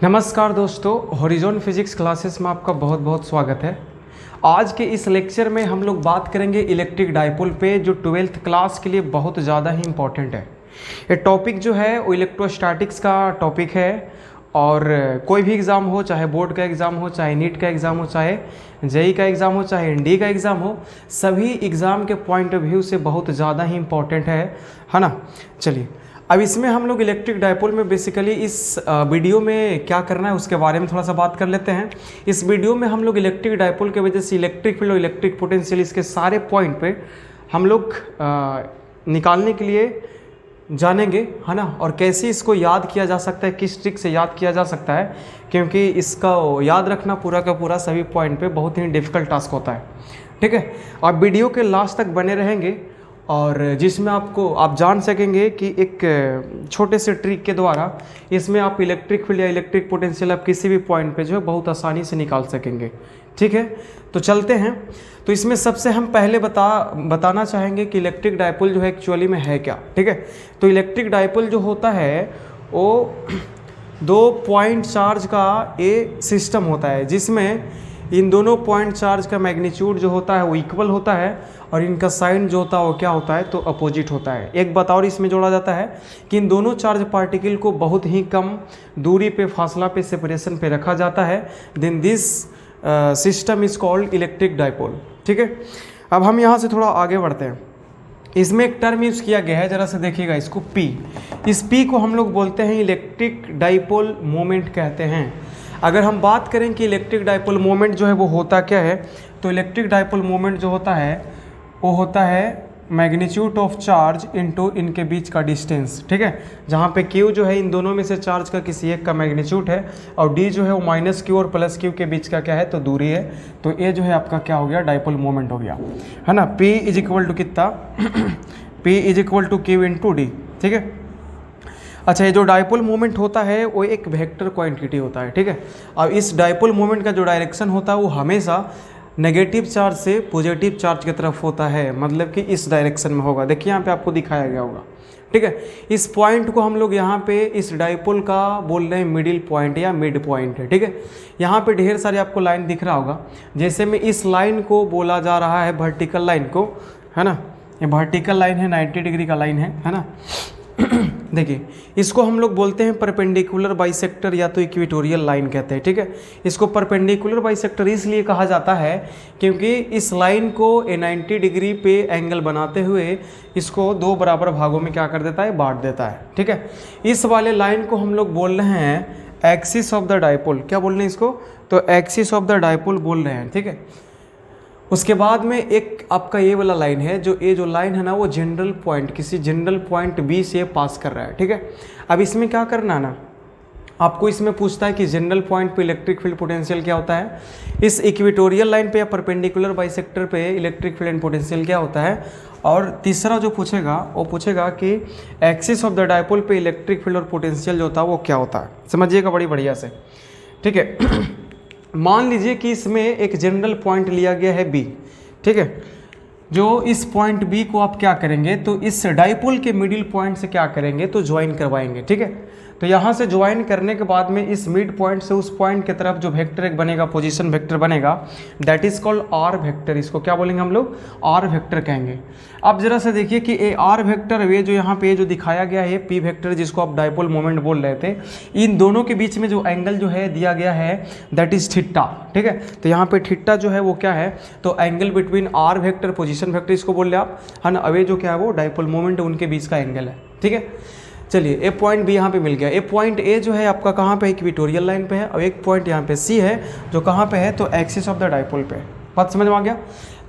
नमस्कार दोस्तों, horizon physics classes में आपका बहुत बहुत स्वागत है। आज के इस लेक्चर में हम लोग बात करेंगे इलेक्ट्रिक डाइपोल पे, जो 12th क्लास के लिए बहुत ज़्यादा ही इम्पॉर्टेंट है। ये टॉपिक जो है वो इलेक्ट्रोस्टैटिक्स का टॉपिक है और कोई भी एग्ज़ाम हो, चाहे बोर्ड का एग्ज़ाम हो, चाहे नीट का एग्ज़ाम हो, चाहे जेई का एग्ज़ाम हो, चाहे एनडी का एग्ज़ाम हो, सभी एग्ज़ाम के पॉइंट ऑफ व्यू से बहुत ज़्यादा ही इम्पॉर्टेंट है ना। चलिए, अब इसमें हम लोग इलेक्ट्रिक डाइपोल में बेसिकली इस वीडियो में क्या करना है उसके बारे में थोड़ा सा बात कर लेते हैं। इस वीडियो में हम लोग इलेक्ट्रिक डाइपोल के वजह से इलेक्ट्रिक फील्ड और इलेक्ट्रिक पोटेंशियल, इसके सारे पॉइंट पे हम लोग निकालने के लिए जानेंगे, है ना। और कैसे इसको याद किया जा सकता है, किस ट्रिक से याद किया जा सकता है, क्योंकि इसका याद रखना पूरा का पूरा सभी पॉइंट पे बहुत ही डिफ़िकल्ट टास्क होता है। ठीक है, आप वीडियो के लास्ट तक बने रहेंगे और जिसमें आप जान सकेंगे कि एक छोटे से ट्रिक के द्वारा इसमें आप इलेक्ट्रिक फील्ड या इलेक्ट्रिक पोटेंशियल आप किसी भी पॉइंट पे जो है बहुत आसानी से निकाल सकेंगे। ठीक है, तो चलते हैं। तो इसमें सबसे हम पहले बताना चाहेंगे कि इलेक्ट्रिक डाइपोल जो है एक्चुअली में है क्या। ठीक है, तो इलेक्ट्रिक डाइपोल जो होता है वो 2 पॉइंट चार्ज का ए सिस्टम होता है, जिसमें इन दोनों पॉइंट चार्ज का मैग्नीट्यूड जो होता है वो इक्वल होता है और इनका साइन जो होता है वो क्या होता है, तो अपोजिट होता है। एक बात और इसमें जोड़ा जाता है कि इन दोनों चार्ज पार्टिकल को बहुत ही कम दूरी पे, फासला पे, सेपरेशन पे रखा जाता है। Then this system is called electric dipole. ठीक है, अब हम यहाँ से थोड़ा आगे बढ़ते हैं। इसमें एक टर्म यूज़ किया गया है, ज़रा से देखिएगा इसको, पी। इस पी को हम लोग बोलते हैं इलेक्ट्रिक डाइपोल मोमेंट कहते हैं। अगर हम बात करें कि इलेक्ट्रिक डाइपोल मोमेंट जो है वो होता क्या है, तो इलेक्ट्रिक डाइपोल मोमेंट जो होता है वो होता है मैग्नीट्यूड ऑफ चार्ज इनटू इनके बीच का डिस्टेंस। ठीक है, जहाँ पे क्यू जो है इन दोनों में से चार्ज का किसी एक का मैग्नीट्यूड है और डी जो है वो माइनस क्यू और प्लस क्यू के बीच का क्या है, तो दूरी है। तो ये जो है आपका क्या हो गया, डाइपोल मोमेंट हो गया, है ना। P इज इक्वल टू कितना P is equal to q into d. ठीक है, अच्छा, ये जो डाइपोल मोमेंट होता है वो एक वेक्टर क्वांटिटी होता है। ठीक है, अब इस डाइपोल मोमेंट का जो डायरेक्शन होता है वो हमेशा नेगेटिव चार्ज से पॉजिटिव चार्ज की तरफ होता है, मतलब कि इस डायरेक्शन में होगा। देखिए यहाँ पे आपको दिखाया गया होगा। ठीक है, इस पॉइंट को हम लोग यहाँ पे इस डाइपोल का बोल रहे हैं मिडिल पॉइंट या मिड पॉइंट है। ठीक है, यहाँ पे ढेर सारे आपको लाइन दिख रहा होगा, जैसे में इस लाइन को बोला जा रहा है वर्टिकल लाइन को, है ना। ये वर्टिकल लाइन है, 90 डिग्री का लाइन है ना। देखिए, इसको हम लोग बोलते हैं परपेंडिकुलर बाइसेक्टर या तो इक्वेटोरियल लाइन कहते हैं। ठीक है, इसको परपेंडिकुलर बाइसेक्टर इसलिए कहा जाता है क्योंकि इस लाइन को 90 डिग्री पे एंगल बनाते हुए इसको 2 बराबर भागों में क्या कर देता है, बांट देता है। ठीक है, इस वाले लाइन को हम लोग बोल रहे हैं एक्सिस ऑफ द डाइपोल। क्या बोल रहे हैं इसको, तो एक्सिस ऑफ द डाइपोल बोल रहे हैं। ठीक है, उसके बाद में एक आपका ये वाला लाइन है, जो ये जो लाइन है ना वो जनरल पॉइंट, किसी जनरल पॉइंट बी से पास कर रहा है। ठीक है, अब इसमें क्या करना ना, आपको इसमें पूछता है कि जनरल पॉइंट पे इलेक्ट्रिक फील्ड पोटेंशियल क्या होता है, इस इक्वेटोरियल लाइन पे या परपेंडिकुलर बाइसेक्टर पे इलेक्ट्रिक फील्ड एंड पोटेंशियल क्या होता है, और तीसरा जो पूछेगा वो पूछेगा कि एक्सिस ऑफ द डाइपोल पे इलेक्ट्रिक फील्ड और पोटेंशियल जो होता है वो क्या होता है। समझिएगा बड़ी बढ़िया से। ठीक है, मान लीजिए कि इसमें एक जनरल पॉइंट लिया गया है बी। ठीक है, जो इस पॉइंट बी को आप क्या करेंगे, तो इस डाइपोल के मिडिल पॉइंट से क्या करेंगे, तो ज्वाइन करवाएंगे। ठीक है, तो यहाँ से ज्वाइन करने के बाद में इस मिड पॉइंट से उस पॉइंट की तरफ जो वेक्टर एक बनेगा, पोजीशन वेक्टर बनेगा, that is called r vector. इसको क्या बोलेंगे हम लोग, आर वेक्टर कहेंगे। अब जरा से देखिए कि ए आर वेक्टर, ये जो यहाँ पे जो दिखाया गया है पी वेक्टर, जिसको आप डाइपोल मोमेंट बोल रहे थे, इन दोनों के बीच में जो एंगल जो है दिया गया है दैट इज थीटा। ठीक है, तो यहाँ पे थीटा जो है वो क्या है, तो angle between r vector, position vector इसको बोल रहे आप, है ना। अब ये जो क्या है वो डाइपोल मोमेंट है, उनके बीच का एंगल है। ठीक है, चलिए, ए पॉइंट बी यहाँ पे मिल गया। ए पॉइंट ए जो है आपका कहाँ पे, इक्वेटोरियल लाइन पे है, और एक पॉइंट यहाँ पे सी है जो कहाँ पे है, तो एक्सिस ऑफ द डाइपोल पे। बात समझ में आ गया।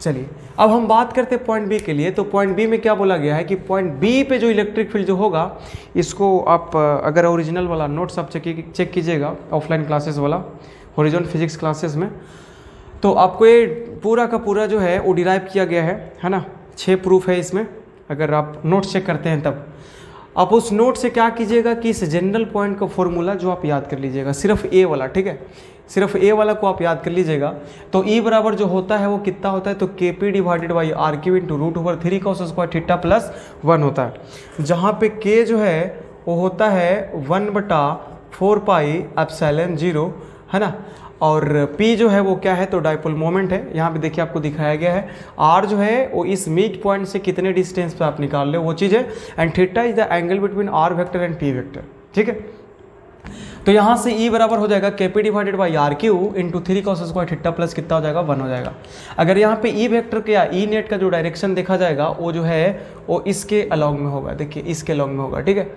चलिए, अब हम बात करते हैं पॉइंट बी के लिए। तो पॉइंट बी में क्या बोला गया है कि पॉइंट बी पे जो इलेक्ट्रिक फील्ड जो होगा, इसको आप अगर ओरिजिनल वाला नोट्स आप चेक कीजिएगा, ऑफलाइन क्लासेस वाला हॉरिजॉन फिजिक्स क्लासेस में, तो आपको ये पूरा का पूरा जो है वो डिराइव किया गया है ना। 6 प्रूफ है इसमें, अगर आप नोट्स चेक करते हैं तब आप उस नोट से क्या कीजिएगा कि इस जनरल पॉइंट का फॉर्मूला जो आप याद कर लीजिएगा, सिर्फ ए वाला। ठीक है, सिर्फ ए वाला को आप याद कर लीजिएगा। तो ई बराबर जो होता है वो कितना होता है, तो k p divided by are cube into root over 3 cos square theta plus 1 होता है, जहाँ पे के जो है वो होता है 1/4 4 पाई एप्सिलॉन 0, है ना। और P जो है वो क्या है, तो डाइपोल मोमेंट है। यहाँ पे देखिए आपको दिखाया गया है। R जो है वो इस मिड पॉइंट से कितने डिस्टेंस पे आप निकाल रहे हो वो चीज़ है। And theta is the angle between R vector and P vector, ठीक है। तो यहाँ से E बराबर हो जाएगा KP divided by are cube into 3 cos square theta plus कितना हो जाएगा, 1 हो जाएगा। अगर यहाँ पे E वेक्टर का या E नेट का जो डायरेक्शन देखा जाएगा वो जो है वो इसके अलॉन्ग में होगा, देखिए इसके अलॉन्ग में होगा, ठीक है।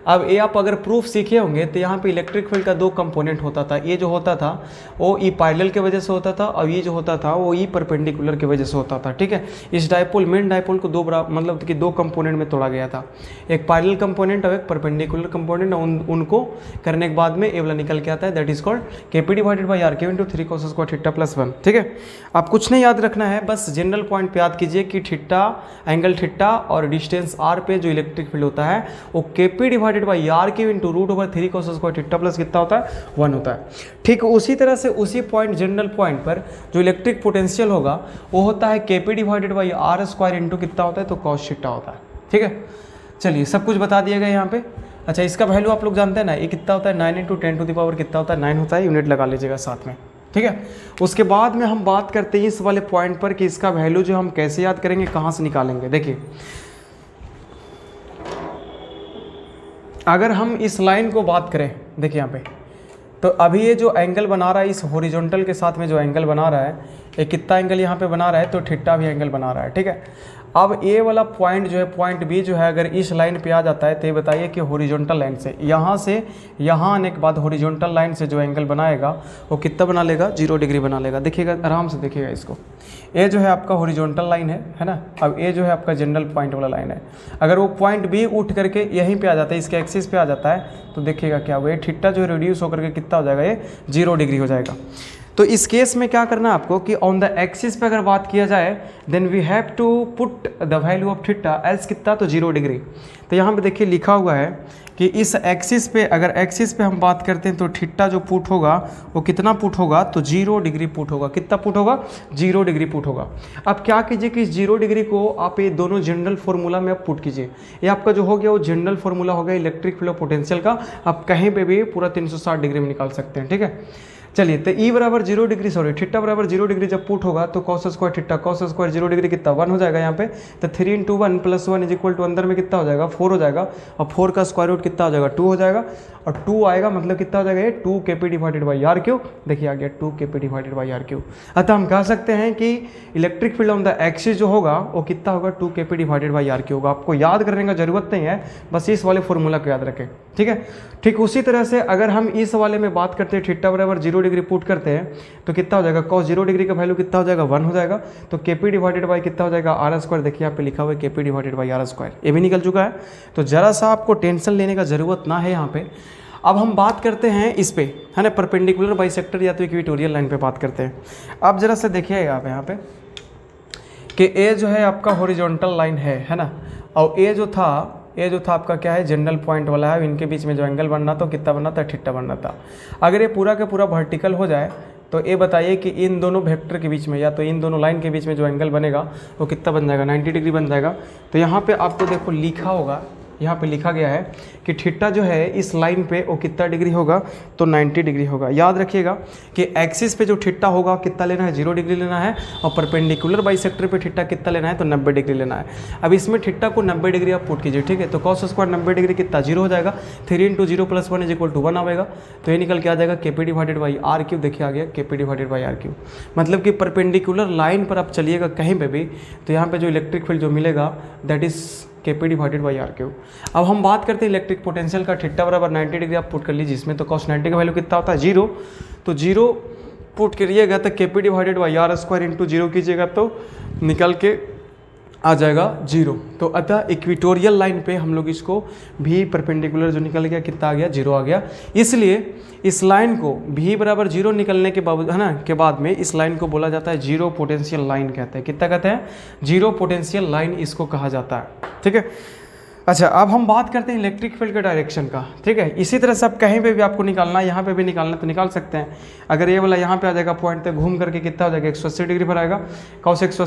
अब ये आप अगर प्रूफ सीखे होंगे तो यहाँ पे इलेक्ट्रिक फील्ड का 2 कंपोनेंट होता था। ये जो होता था वो E पैरेलल की वजह से होता था और ये जो होता था वो E परपेंडिकुलर की वजह से होता था, ठीक है। इस डाइपोल मेन डाइपोल को मतलब कि 2 कंपोनेंट में तोड़ा गया था, एक पैरेलल कंपोनेंट और एक परपेंडिकुलर कंपोनेंट। उनको करने के बाद में ये वाला निकल के आता है, that is called KP divided by are cube into 3 cos square theta plus 1, ठीक है। आप कुछ नहीं याद रखना है, बस जनरल पॉइंट पे याद कीजिए कि थीटा, एंगल थीटा और डिस्टेंस r पे जो इलेक्ट्रिक फील्ड होता है वो KP divided by are cube into √3 cos square theta plus कितना होता है, 1 होता है। ठीक उसी तरह से उसी पॉइंट जनरल पॉइंट पर जो इलेक्ट्रिक पोटेंशियल होगा वो होता है KP divided by are square into कितना होता है, तो cos थीटा होता है, ठीक है। चलिए सब कुछ बता दिया गया यहाँ पे। अच्छा, इसका वैल्यू आप लोग जानते हैं ना, ये कितना होता है, 9 इंटू 10 टू द पावर कितना होता है, 9 होता है। यूनिट लगा लीजिएगा साथ में, ठीक है। उसके बाद में हम बात करते हैं इस वाले पॉइंट पर कि इसका वैल्यू जो हम कैसे याद करेंगे, कहाँ से निकालेंगे। देखिए अगर हम इस लाइन को बात करें, देखिए यहाँ पे, तो अभी ये जो एंगल बना रहा है इस हॉरिजॉन्टल के साथ में जो एंगल बना रहा है, ये कितना एंगल यहाँ पे बना रहा है, तो थीटा भी एंगल बना रहा है, ठीक है। अब ये वाला पॉइंट जो है, पॉइंट बी जो है, अगर इस लाइन पे आ जाता है तो ये बताइए कि हॉरिजॉन्टल लाइन से यहाँ आने के बाद हॉरिजॉन्टल लाइन से जो एंगल बनाएगा वो कितना बना लेगा, 0 डिग्री बना लेगा। देखिएगा आराम से देखिएगा इसको, ये जो है आपका हॉरिजॉन्टल लाइन है ना। अब ये जो है आपका जनरल पॉइंट वाला लाइन है। अगर वो पॉइंट बी उठ करके यहीं पे आ जाता है, इसके एक्सिस पे आ जाता है, तो देखिएगा क्या हुआ, ये थीटा जो है रिड्यूस होकर के कितना हो जाएगा, ये 0 डिग्री हो जाएगा। तो इस केस में क्या करना है आपको कि ऑन द एक्सिस पे अगर बात किया जाए then we have to put the value of theta else कितना, तो 0 डिग्री। तो यहाँ पे देखिए लिखा हुआ है कि इस एक्सिस पे, अगर एक्सिस पे हम बात करते हैं तो थीटा जो पुट होगा वो कितना पुट होगा, तो 0 डिग्री पुट होगा। कितना पुट होगा, 0 डिग्री पुट होगा। अब क्या कीजिए कि इस 0 डिग्री को आप ये दोनों जनरल फार्मूला में आप पुट कीजिए। ये आपका जो हो गया वो जनरल फार्मूला हो गया इलेक्ट्रिक फील्ड ऑफ पोटेंशियल का। आप कहीं पे भी पूरा 360 डिग्री में निकाल सकते हैं, ठीक है। चलिए, तो E बराबर 0 डिग्री, सॉरी थीटा बराबर 0 डिग्री जब पुट होगा तो cos square theta, cos square 0 degree कितना, 1 हो जाएगा यहाँ पे। तो 3 into 1 plus 1 is equal to अंदर में कितना हो जाएगा, 4 हो जाएगा। और 4 का स्क्वायर रूट कितना हो जाएगा, 2 हो जाएगा। और 2 आएगा मतलब कितना हो जाएगा, ये 2 KP divided by are Q. देखिए आ गया 2 KP divided by are cube. अतः हम कह सकते हैं कि electric field on the axis जो होगा वो कितना होगा, 2 KP divided by are cube होगा। आपको याद करने का जरूरत नहीं है, बस इस वाले फॉर्मूला को याद रखें, ठीक है। ठीक उसी तरह से अगर हम इस वाले में बात करते हैं, थीटा बराबर 0 डिग्री पुट करते हैं तो कितना हो जाएगा, cos 0 डिग्री का वैल्यू कितना हो जाएगा, 1 हो जाएगा। तो KP डिवाइडेड बाई कितना हो जाएगा, आर स्क्वायर। देखिए यहाँ पे लिखा हुआ है KP divided by are square, ये भी निकल चुका है। तो जरा सा आपको टेंशन लेने का जरूरत ना है यहाँ पे। अब हम बात करते हैं इस पे, है ना, परपेंडिकुलर बाइसेक्टर या तो इक्वेटोरियल लाइन पे बात करते हैं। अब जरा सा देखिए आप यहाँ पे कि ए जो है आपका हॉरिजॉन्टल लाइन है ना, और ए जो था आपका क्या है, जनरल पॉइंट वाला है। इनके बीच में जो एंगल बनना था कितना बनना था, थीटा बनना था। अगर ये पूरा का पूरा वर्टिकल हो जाए तो ये बताइए कि इन दोनों वेक्टर के बीच में या तो इन दोनों लाइन के बीच में जो एंगल बनेगा वो कितना बन जाएगा, 90 डिग्री बन जाएगा। तो यहाँ पे आपको देखो लिखा होगा, यहाँ पे लिखा गया है कि थीटा जो है इस लाइन पे वो कितना डिग्री होगा, तो 90 डिग्री होगा। याद रखिएगा कि एक्सिस पे जो थीटा होगा कितना लेना है, 0 डिग्री लेना है। और परपेंडिकुलर बाइसेक्टर पे थीटा कितना लेना है, तो 90 डिग्री लेना है। अब इसमें थीटा को 90 डिग्री आप पुट कीजिए, ठीक है। तो cos स्क्वायर 90 डिग्री कितना, 0 हो जाएगा। 3 into 0 plus 1 is equal to 1 आएगा। तो ये निकल के आ जाएगा KP divided by are Q. देखिए आ गया KP divided by are Q. मतलब कि परपेंडिकुलर लाइन पर आप चलिएगा कहीं पर भी तो यहाँ पर जो इलेक्ट्रिक फील्ड जो मिलेगा that is KP divided by are Q. अब हम बात करते हैं इलेक्ट्रिक पोटेंशियल का। थीटा बराबर 90 डिग्री आप पुट कर लीजिए, जिसमें तो cos 90 का वैल्यू कितना होता है, 0। तो 0 पुट करिएगा तो KP divided by are square into 0 कीजिएगा तो निकल के आ जाएगा 0। तो अतः इक्वेटोरियल लाइन पे हम लोग इसको भी परपेंडिकुलर जो निकल गया कितना आ गया, 0 आ गया। इसलिए इस लाइन को भी बराबर 0 निकलने के बाद, है ना, के बाद में इस लाइन को बोला जाता है 0 पोटेंशियल लाइन कहते हैं। कितना कहते हैं, 0 पोटेंशियल लाइन इसको कहा जाता है, ठीक है। अच्छा, अब हम बात करते हैं इलेक्ट्रिक फील्ड के डायरेक्शन का, ठीक है। इसी तरह से आप कहीं पे भी आपको निकालना है, यहाँ पे भी निकालना तो निकाल सकते हैं। अगर ये वाला यहाँ पे आ जाएगा पॉइंट तो घूम करके कितना हो जाएगा, 180 डिग्री पर आएगा। cos 180